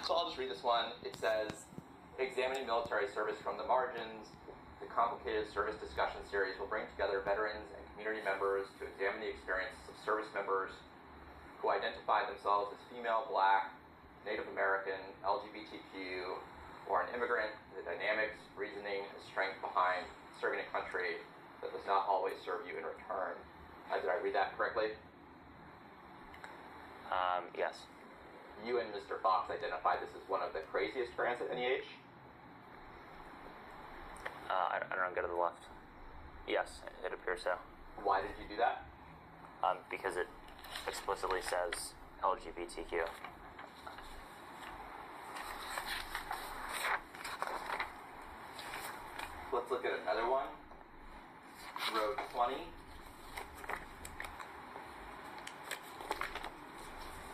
So I'll just read this one. It says, examining military service from the margins, the complicated service discussion series will bring together veterans and community members to examine the experiences of service members who identify themselves as female, Black, Native American, LGBTQ, or an immigrant, the dynamics, reasoning, and strength behind serving a country that does not always serve you in return. Did I read that correctly? Yes. You and Mr. Fox identified this as one of the craziest grants at NEH? I don't know, go to the left. Yes, it appears so. Why did you do that? Because it explicitly says LGBTQ. Let's look at another one. Row 20.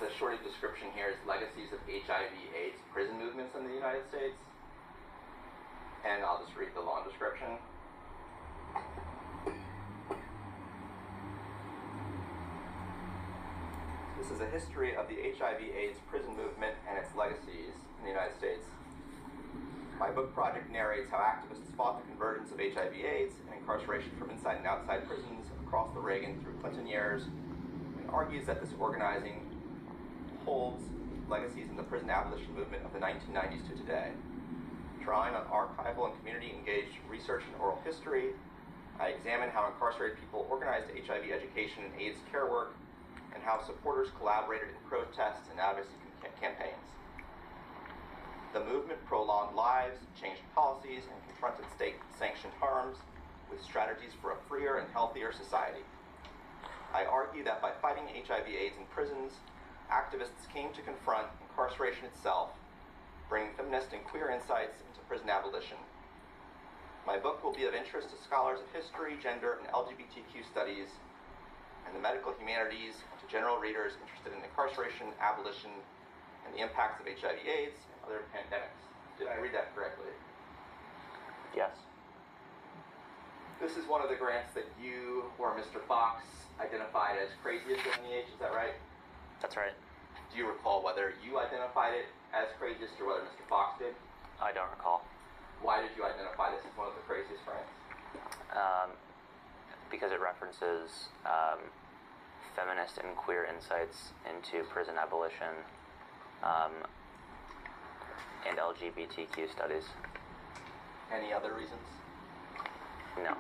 The shorted description here is legacies of HIV/AIDS prison movements in the United States. And I'll just read the long description. This is a history of the HIV/AIDS prison movement and its legacies in the United States. My book project narrates how activists fought the convergence of HIV/AIDS and incarceration from inside and outside prisons across the Reagan through Clinton years, and argues that this organizing holds legacies in the prison abolition movement of the 1990s to today. Drawing on archival and community-engaged research and oral history, I examine how incarcerated people organized HIV education and AIDS care work, and how supporters collaborated in protests and advocacy campaigns. The movement prolonged lives, changed policies, and confronted state-sanctioned harms with strategies for a freer and healthier society. I argue that by fighting HIV/AIDS in prisons, activists came to confront incarceration itself, bringing feminist and queer insights into prison abolition. My book will be of interest to scholars of history, gender, and LGBTQ studies, and the medical humanities, and to general readers interested in incarceration, abolition, and the impacts of HIV/AIDS and other pandemics. Did I read that correctly? Yes. This is one of the grants that you or Mr. Fox identified as craziest at NEH, is that right? That's right. Do you recall whether you identified it as craziest or whether Mr. Fox did? I don't recall. Why did you identify this as one of the craziest grants? Because it references feminist and queer insights into prison abolition and LGBTQ studies. Any other reasons? No.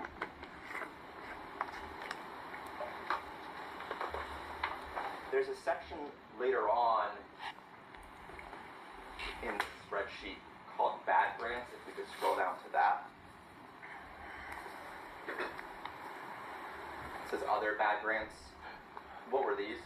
There's a section later on in the spreadsheet called bad grants, if we could scroll down to that. It says other bad grants. What were these?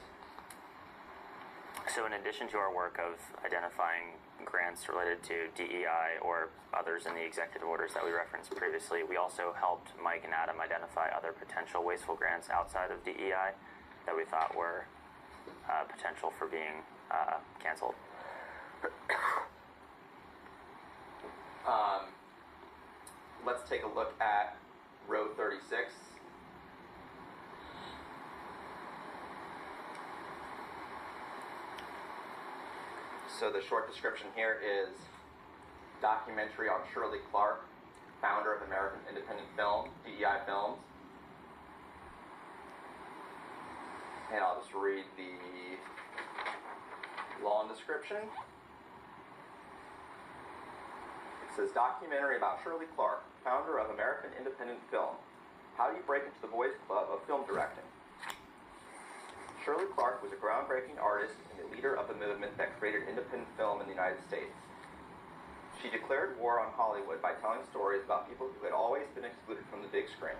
So in addition to our work of identifying grants related to DEI or others in the executive orders that we referenced previously, we also helped Mike and Adam identify other potential wasteful grants outside of DEI that we thought were potential for being canceled. Let's take a look at row 36. So the short description here is documentary on Shirley Clark, founder of American Independent Film, DEI Films. And I'll just read the long description. It says, documentary about Shirley Clark, founder of American Independent Film. How do you break into the boys' club of film directing? Shirley Clark was a groundbreaking artist and the leader of the movement that created independent film in the United States. She declared war on Hollywood by telling stories about people who had always been excluded from the big screen.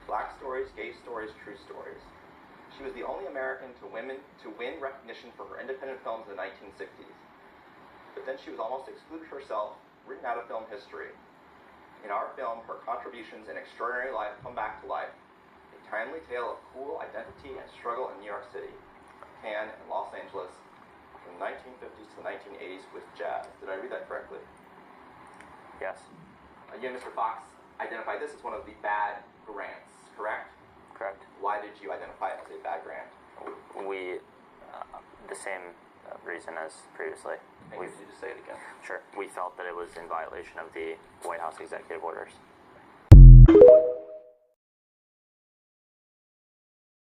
Black stories, gay stories, true stories. She was the only American to win recognition for her independent films in the 1960s. But then she was almost excluded herself, written out of film history. In our film, her contributions and extraordinary life come back to life. A timely tale of cool identity and struggle in New York City, Cannes, and Los Angeles from the 1950s to the 1980s with jazz. Did I read that correctly? Yes. You and Mr. Fox identified this as one of the bad grants, correct? Correct. Why did you identify it as a bad grant? We, the same reason as previously. Could you just say it again? Sure. We felt that it was in violation of the White House executive orders.